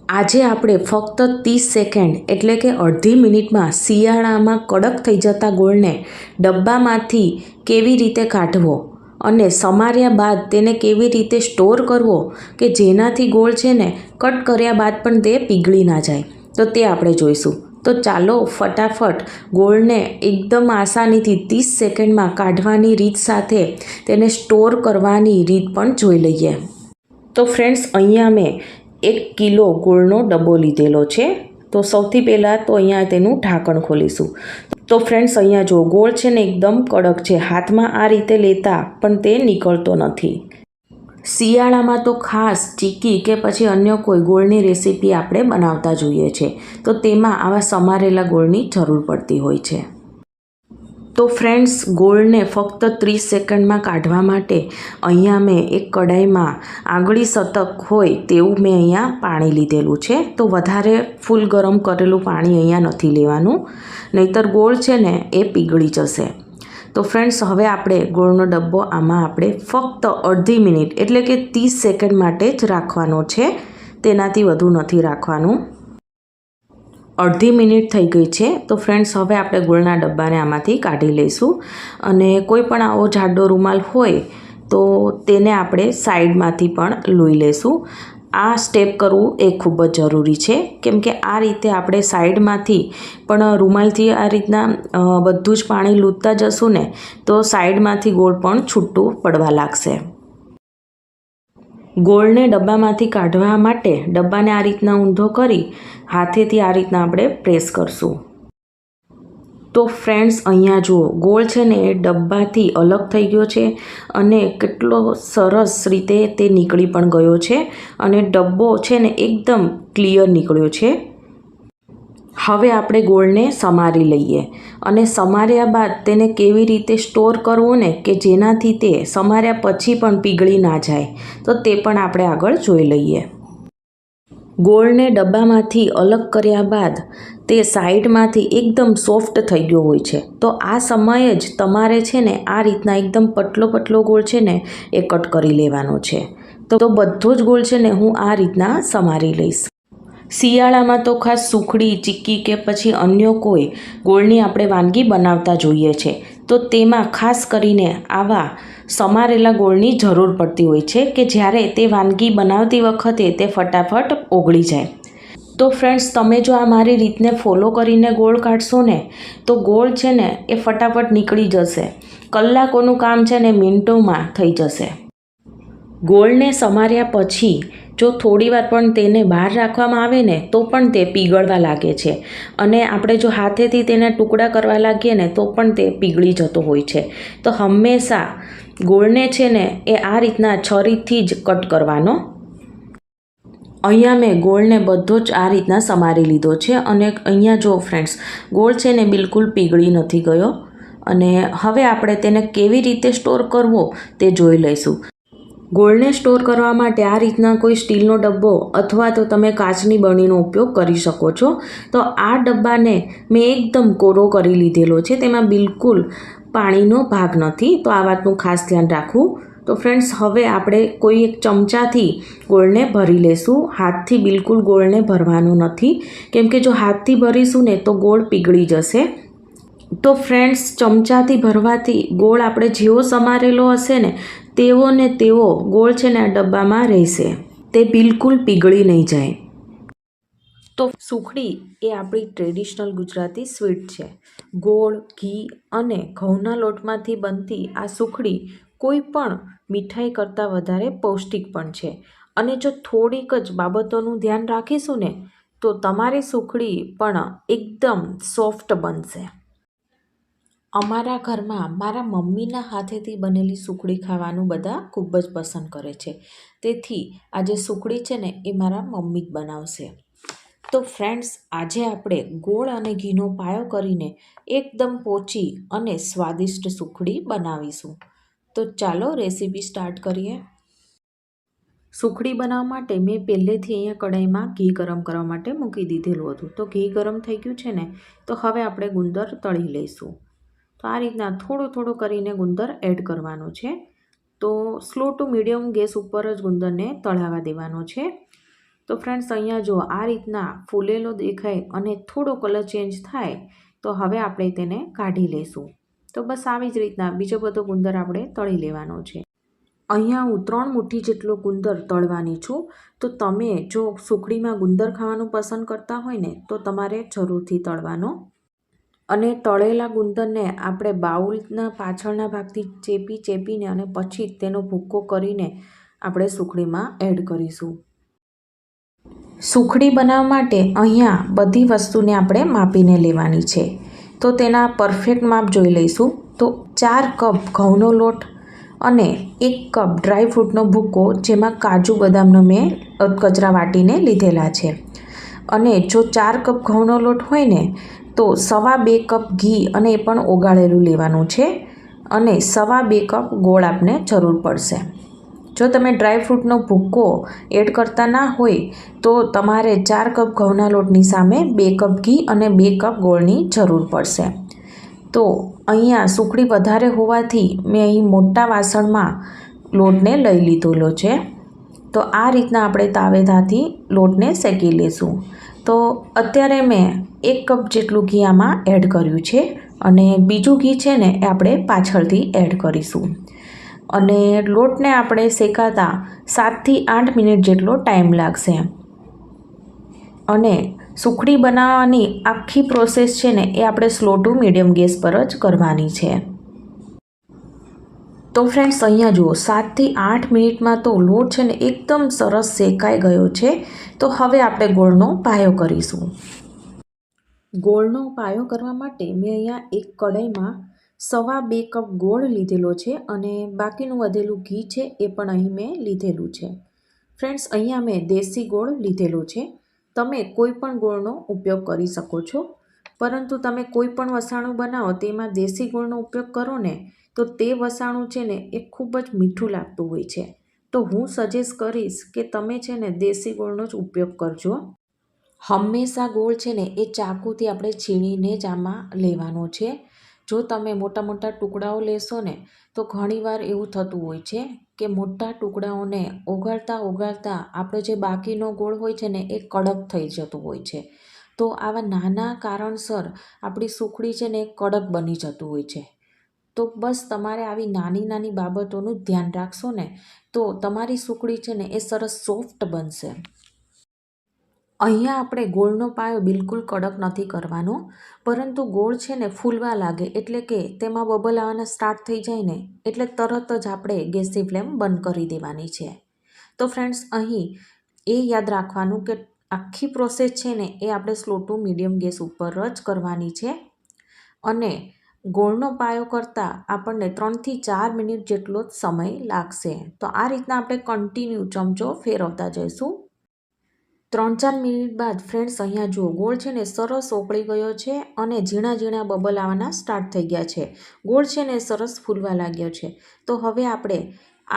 આજે આપણે ફક્ત 30 સેકન્ડ એટલે કે અડધી મિનિટમાં શિયાળામાં કડક થઈ જતા ગોળને ડબ્બામાંથી કેવી રીતે કાઢવો અને સમાર્યા બાદ તેને કેવી રીતે સ્ટોર કરવો કે જેનાથી ગોળ છે ને કટ કર્યા બાદ પણ તે પીગળી ના જાય, તો તે આપણે જોઈશું. તો ચાલો ફટાફટ ગોળને એકદમ આસાનીથી 30 સેકન્ડમાં કાઢવાની રીત સાથે તેને સ્ટોર કરવાની રીત પણ જોઈ લઈએ. તો ફ્રેન્ડ્સ, અહીંયા મેં 1 કિલો ગોળનો ડબ્બો લીધેલો છે. તો સૌથી પહેલાં તો અહીંયા તેનું ઢાંકણ ખોલીશું. તો ફ્રેન્ડ્સ, અહીંયા જો ગોળ છે ને એકદમ કડક છે. હાથમાં આ રીતે લેતા પણ તે નીકળતો નથી. શિયાળામાં તો ખાસ ચીક્કી કે પછી અન્ય કોઈ ગોળની રેસીપી આપણે બનાવતા જોઈએ છે, તો તેમાં આવા સમારેલા ગોળની જરૂર પડતી હોય છે. તો ફ્રેન્ડ્સ, ગોળને ફક્ત 30 સેકન્ડમાં કાઢવા માટે અહીંયા મેં એક કઢાઈમાં આંગળી સતક હોય તેવું મેં અહીંયા પાણી લીધેલું છે. તો વધારે ફૂલ ગરમ કરેલું પાણી અહીંયા નથી લેવાનું, નહીંતર ગોળ છે ને એ પીગળી જશે. તો ફ્રેન્ડ્સ, હવે આપણે ગોળનો ડબ્બો આમાં આપણે ફક્ત અડધી મિનિટ એટલે કે 30 સેકન્ડ માટે જ રાખવાનો છે, તેનાથી વધુ નથી રાખવાનું. અડધી મિનિટ થઈ ગઈ છે. તો ફ્રેન્ડ્સ, હવે આપણે ગોળના ડબ્બાને આમાંથી કાઢી લઈશું અને કોઈ પણ આવો જાડો રૂમાલ હોય તો તેને આપણે સાઈડમાંથી પણ લઈ લઈશું. આ સ્ટેપ કરવું એ ખૂબ જ જરૂરી છે, કેમ કે આ રીતે આપણે સાઈડમાંથી પણ રૂમાલથી આ રીતના બધું જ પાણી લૂંટતા જશું ને તો સાઈડમાંથી ગોળ પણ છૂટું પડવા લાગશે. ગોળને ડબ્બામાંથી કાઢવા માટે ડબ્બાને આ રીતના ઊંધો કરી હાથેથી આ રીતના આપણે પ્રેસ કરશું. તો ફ્રેન્ડ્સ, અહીંયા જુઓ ગોળ છે ને એ ડબ્બાથી અલગ થઈ ગયો છે અને કેટલો સરસ રીતે તે નીકળી પણ ગયો છે અને ડબ્બો છે ને એકદમ ક્લિયર નીકળ્યો છે. હવે આપણે ગોળને સમારી લઈએ અને સમાર્યા બાદ તેને કેવી રીતે સ્ટોર કરવું ને કે જેનાથી તે સમાર્યા પછી પણ પીગળી ના જાય, તો તે પણ આપણે આગળ જોઈ લઈએ. ગોળને ડબ્બામાંથી અલગ કર્યા બાદ તે સાઈડમાંથી એકદમ સોફ્ટ થઈ ગયો હોય છે. તો આ સમયે જ તમારે છે ને આ રીતના એકદમ પતલો ગોળ છે ને એ કટ કરી લેવાનો છે. તો બધો જ ગોળ છે ને હું આ રીતના સમારી લઈશ. શિયાળામાં તો ખાસ સુખડી, ચીક્કી કે પછી અન્ય કોઈ ગોળની આપણે વાનગી બનાવતા જોઈએ છે, તો તેમાં ખાસ કરીને આવા સમારેલા ગોળની જરૂર પડતી હોય છે કે જ્યારે તે વાનગી બનાવતી વખતે તે ફટાફટ ઓગળી જાય. તો ફ્રેન્ડ્સ, તમે જો આ મારી રીતને ફોલો કરીને ગોળ કાઢશો ને તો ગોળ છે ને એ ફટાફટ નીકળી જશે. કલાકોનું કામ છે ને મિનિટોમાં થઈ જશે. ગોળને સમાર્યા પછી જો થોડીવાર પણ તેને બહાર રાખવામાં આવે ને તો પણ તે પીગળવા લાગે છે અને આપણે જો હાથેથી તેના ટુકડા કરવા લાગીએ ને તો પણ તે પીગળી જતો હોય છે. તો હંમેશા ગોળને છે ને એ આ રીતના છરીથી જ કટ કરવાનો. અહીંયા મેં ગોળને બધો જ આ રીતના સમારી લીધો છે અને અહીંયા જો ફ્રેન્ડ્સ, ગોળ છે ને બિલકુલ પીગળી નથી ગયો અને હવે આપણે તેને કેવી રીતે સ્ટોર કરવો તે જોઈ લઈશું. ગોળને સ્ટોર કરવા માટે આ રીતના કોઈ સ્ટીલનો ડબ્બો અથવા તો તમે કાચની બરણીનો ઉપયોગ કરી શકો છો. તો આ ડબ્બાને મેં એકદમ કોરો કરી લીધેલો છે, તેમાં બિલકુલ પાણીનો ભાગ નથી, તો આ વાતનું ખાસ ધ્યાન રાખવું. તો ફ્રેન્ડ્સ, હવે આપણે કોઈ એક ચમચાથી ગોળને ભરી લેશું. હાથથી બિલકુલ ગોળને ભરવાનું નથી, કેમ કે જો હાથથી ભરીશું ને તો ગોળ પીગળી જશે. તો ફ્રેન્ડ્સ, ચમચાથી ભરવાથી ગોળ આપણે જેવો સમારેલો હશે ને તેવો ગોળ છે ને આ ડબ્બામાં રહેશે, તે બિલકુલ પીગળી નહીં જાય. તો સુખડી એ આપણી ટ્રેડિશનલ ગુજરાતી સ્વીટ છે. ગોળ, ઘી અને ઘઉંના લોટમાંથી બનતી આ સુખડી કોઈ પણ મીઠાઈ કરતાં વધારે પૌષ્ટિક પણ છે અને જો થોડીક જ બાબતોનું ધ્યાન રાખીશું ને તો તમારી સુખડી પણ એકદમ સોફ્ટ બનશે. અમારા ઘરમાં મારા મમ્મીના હાથેથી બનેલી સુખડી ખાવાનું બધા ખૂબ જ પસંદ કરે છે, તેથી આજે સુખડી છે ને એ મારા મમ્મી જ બનાવશે. તો ફ્રેન્ડ્સ, આજે આપણે ગોળ અને ઘીનો પાયો કરીને એકદમ પોચી અને સ્વાદિષ્ટ સુખડી બનાવીશું. તો ચાલો રેસીપી સ્ટાર્ટ કરીએ. સુખડી બનાવવા માટે મેં પહેલેથી અહીંયા કઢાઈમાં ઘી ગરમ કરવા માટે મૂકી દીધેલું હતું. તો ઘી ગરમ થઈ ગયું છે ને, તો હવે આપણે ગુંદર તળી લઈશું. તો આ રીતના થોડું કરીને ગુંદર એડ કરવાનું છે. તો સ્લો ટુ મીડિયમ ગેસ ઉપર જ ગુંદરને તળાવવા દેવાનો છે. તો ફ્રેન્ડ્સ અહીંયા જો આ રીતના ફૂલેલો દેખાય અને થોડો કલર ચેન્જ થાય તો હવે આપણે તેને કાઢી લઈશું. તો બસ આવી જ રીતના બીજો બધો ગુંદર આપણે તળી લેવાનો છે. અહીંયા હું 3 મુઠ્ઠી જેટલો ગુંદર તળવાની છું. તો તમે જો સુખડીમાં ગુંદર ખાવાનું પસંદ કરતા હોય ને તો તમારે જરૂરથી તળવાનો. અને તળેલા ગુંદરને આપણે બાઉલના પાછળના ભાગથી ચેપીને અને પછી તેનો ભૂક્કો કરીને આપણે સુખડીમાં એડ કરીશું. સુખડી બનાવવા માટે અહીંયા બધી વસ્તુને આપણે માપીને લેવાની છે. તો તેના પરફેક્ટ માપ જોઈ લઈશું. તો 4 કપ ઘઉંનો લોટ અને 1 કપ ડ્રાયફ્રૂટનો ભૂક્કો, જેમાં કાજુ બદામનો મેં કચરા વાટીને લીધેલા છે. અને જો 4 કપ ઘઉંનો લોટ હોય ને તો 2.25 કપ ઘી અને એ પણ ઓગાળેલું લેવાનું છે. અને 2.25 કપ ગોળ આપને જરૂર પડશે. જો તમે ડ્રાયફ્રૂટનો ભૂક્કો એડ કરતા ના હોય તો તમારે 4 કપ ઘઉંના લોટની સામે 2 કપ ઘી અને 2 કપ ગોળની જરૂર પડશે. તો અહીંયા સુખડી વધારે હોવાથી મેં અહીં મોટા વાસણમાં લોટને લઈ લીધેલો છે. તો આ રીતના આપણે તાવેદાથી લોટને શેકી લઈશું. તો અત્યારે મેં 1 કપ જેટલું ઘી આમાં એડ કર્યું છે અને બીજું ઘી છે ને એ આપણે પાછળથી એડ કરીશું. અને લોટને આપણે શેકાતા 7 થી 8 મિનિટ જેટલો ટાઈમ લાગશે. અને સુખડી બનાવવાની આખી પ્રોસેસ છે ને એ આપણે સ્લો ટુ મીડિયમ ગેસ પર જ કરવાની છે. તો ફ્રેન્ડ્સ અહીંયા જુઓ 7 થી 8 મિનિટમાં તો લોટ છે ને એકદમ સરસ શેકાઈ ગયો છે. તો હવે આપણે ગોળનો પાયો કરીશું. ગોળનો પાયો કરવા માટે મેં અહીંયા એક કઢાઈમાં 2.25 કપ ગોળ લીધેલો છે અને બાકીનું વધેલું ઘી છે એ પણ અહીં મેં લીધેલું છે. ફ્રેન્ડ્સ અહીંયા મેં દેશી ગોળ લીધેલો છે. તમે કોઈ પણ ગોળનો ઉપયોગ કરી શકો છો, પરંતુ તમે કોઈ પણ વસાણું બનાવો તેમાં દેશી ગોળનો ઉપયોગ કરો ને તો તે વસાણું છે ને એ ખૂબ જ મીઠું લાગતું હોય છે. તો હું સજેસ્ટ કરીશ કે તમે છે ને દેશી ગોળનો જ ઉપયોગ કરજો. હંમેશા ગોળ છે ને એ ચાકુથી આપણે છીણીને જ આમાં લેવાનો છે. જો તમે મોટા મોટા ટુકડાઓ લેશો ને તો ઘણીવાર એવું થતું હોય છે કે મોટા ટુકડાઓને ઓગાળતા આપણો જે બાકીનો ગોળ હોય છે ને એ કડક થઈ જતું હોય છે. તો આવા નાના કારણસર આપણી સુખડી છે ને એ કડક બની જતું હોય છે. તો બસ તમારે આવી નાની નાની બાબતોનું ધ્યાન રાખશો ને તો તમારી સુખડી છે ને એ સરસ સોફ્ટ બનશે. અહીંયા આપણે ગોળનો પાયો બિલકુલ કડક નથી કરવાનો, પરંતુ ગોળ છે ને ફૂલવા લાગે એટલે કે તેમાં બબલ આવવાના સ્ટાર્ટ થઈ જાય ને એટલે તરત જ આપણે ગેસની ફ્લેમ બંધ કરી દેવાની છે. તો ફ્રેન્ડ્સ અહીં એ યાદ રાખવાનું કે આખી પ્રોસેસ છે ને એ આપણે સ્લો ટુ મીડિયમ ગેસ ઉપર જ કરવાની છે. અને ગોળનો પાયો કરતાં આપણને 3 થી 4 મિનિટ જેટલો જ સમય લાગશે. તો આ રીતના આપણે કન્ટિન્યુ ચમચો ફેરવતા જઈશું. 3-4 મિનિટ બાદ ફ્રેન્ડ્સ અહીંયા જુઓ ગોળ છે ને સરસ ઓગળી ગયો છે અને ઝીણા ઝીણા બબલ આવવાના સ્ટાર્ટ થઈ ગયા છે. ગોળ છે ને સરસ ફૂલવા લાગ્યો છે. તો હવે આપણે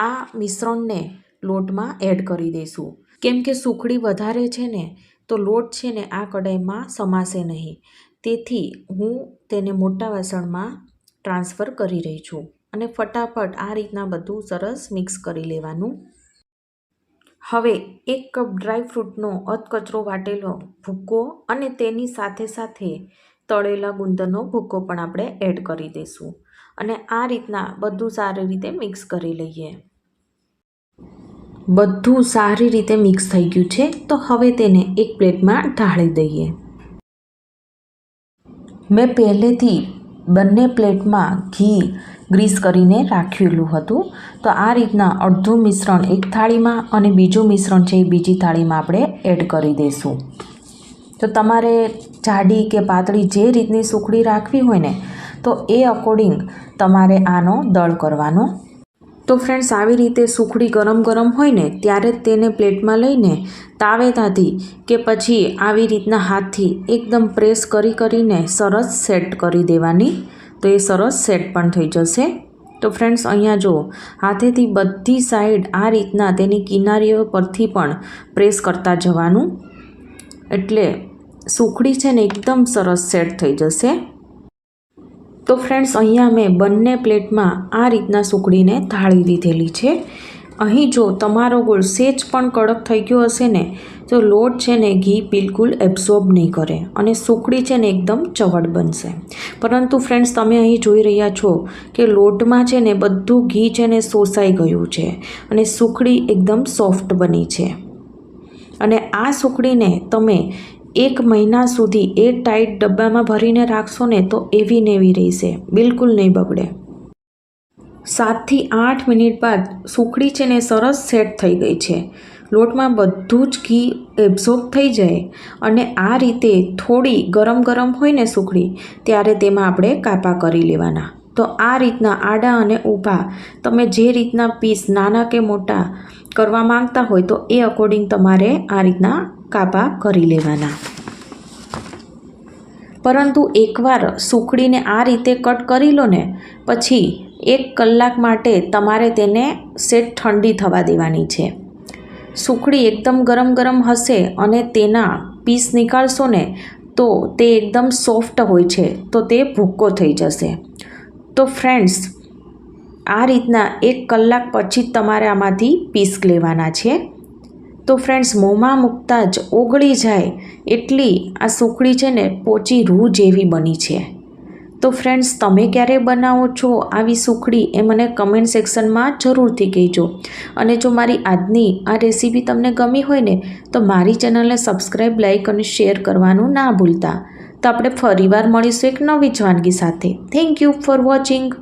આ મિશ્રણને લોટમાં એડ કરી દઈશું. કેમ કે સુખડી વધારે છે ને તો લોટ છે ને આ કઢાઈમાં સમાશે નહીં. તેથી હું તેને મોટા વાસણમાં ટ્રાન્સફર કરી રહી છું અને ફટાફટ આ રીતના બધું સરસ મિક્સ કરી લેવાનું. હવે 1 કપ ડ્રાયફ્રૂટનો અધકચરો વાટેલો ભૂક્કો અને તેની સાથે સાથે તળેલા ગુંદરનો ભૂક્કો પણ આપણે એડ કરી દઈશું અને આ રીતના બધું સારી રીતે મિક્સ કરી લઈએ. બધું સારી રીતે મિક્સ થઈ ગયું છે. તો હવે તેને એક પ્લેટમાં ઢાળી દઈએ. મેં પહેલેથી બંને પ્લેટમાં ઘી ગ્રીસ કરીને રાખેલું હતું. તો આ રીતના અડધું મિશ્રણ એક થાળીમાં અને બીજું મિશ્રણ છે એ બીજી થાળીમાં આપણે એડ કરી દઈશું. તો તમારે જાડી કે પાતળી જે રીતની સુખડી રાખવી હોય ને તો એ અકોર્ડિંગ તમારે આનો દળ કરવાનો. તો ફ્રેન્ડ્સ આવી રીતે સુખડી ગરમ ગરમ હોય ને ત્યારે જ તેને પ્લેટમાં લઈને તાવેતાથી કે પછી આવી રીતના હાથથી એકદમ પ્રેસ કરીને સરસ સેટ કરી દેવાની. તો એ સરસ સેટ પણ થઈ જશે. તો ફ્રેન્ડ્સ અહીંયા જો હાથેથી બધી સાઈડ આ રીતના તેની કિનારીઓ પરથી પણ પ્રેસ કરતા જવાનું, એટલે સુખડી છે ને એકદમ સરસ સેટ થઈ જશે. તો ફ્રેન્ડ્સ અહીંયા મેં બંને પ્લેટમાં આ રીતના સુખડીને ઢાળી દીધેલી છે અહીં જો તમારો ગોળ સેજ પણ કડક થઈ ગયો હશે ને તો લોટ છે ને ઘી બિલકુલ એબ્ઝોર્બ નહીં કરે અને સુખડી છે ને એકદમ ચવડ બનશે. પરંતુ ફ્રેન્ડ્સ, તમે અહીં જોઈ રહ્યા છો કે લોટમાં છે ને બધું ઘી છે ને શોષાઈ ગયું છે અને સુખડી એકદમ સોફ્ટ બની છે. અને આ સુખડીને તમે 1 મહિના સુધી ટાઈટ ડબ્બામાં ભરીને રાખશો ને તો એવી ને એવી રહેશે, બિલકુલ નહીં બગડે. 7 થી 8 મિનિટ બાદ સુખડી છે ને સરસ સેટ થઈ ગઈ છે. લોટમાં બધું જ ઘી એબ્ઝોર્બ થઈ જાય અને આ રીતે થોડી ગરમ ગરમ હોય ને સુખડી ત્યારે તેમાં આપણે કાપા કરી લેવાના. તો આ રીતના આડા અને ઊભા તમે જે રીતના પીસ નાના કે મોટા કરવા માંગતા હોય તો એ અકોર્ડિંગ તમારે આ રીતના કાપા કરી લેવાના. પરંતુ એકવાર સુખડીને આ રીતે કટ કરી લો ને પછી 1 કલાક માટે તમારે તેને સેજ ઠંડી થવા દેવાની છે. સુખડી એકદમ ગરમ ગરમ હશે અને તેના પીસ નીકાળશો ને તો તે એકદમ સોફ્ટ હોય છે તો તે ભૂક્કો થઈ જશે. તો ફ્રેન્ડ્સ, આ રીતના 1 કલાક પછી જ તમારે આમાંથી પીસ લેવાના છે. તો ફ્રેન્ડ્સ, મોંમાં મૂકતા જ ઓગળી જાય એટલી આ સુખડી છે ને પોચી રૂ જેવી બની છે. તો ફ્રેન્ડ્સ, તમે ક્યારે બનાવો છો આવી સુખડી એ મને કમેન્ટ સેક્શનમાં જરૂરથી કહેજો. અને જો મારી આજની આ રેસીપી તમને ગમી હોય ને તો મારી ચેનલને સબસ્ક્રાઈબ, લાઈક અને શેર કરવાનું ના ભૂલતા. તો આપણે ફરીવાર મળીશું એક નવી જ વાનગી સાથે. Thank you for watching.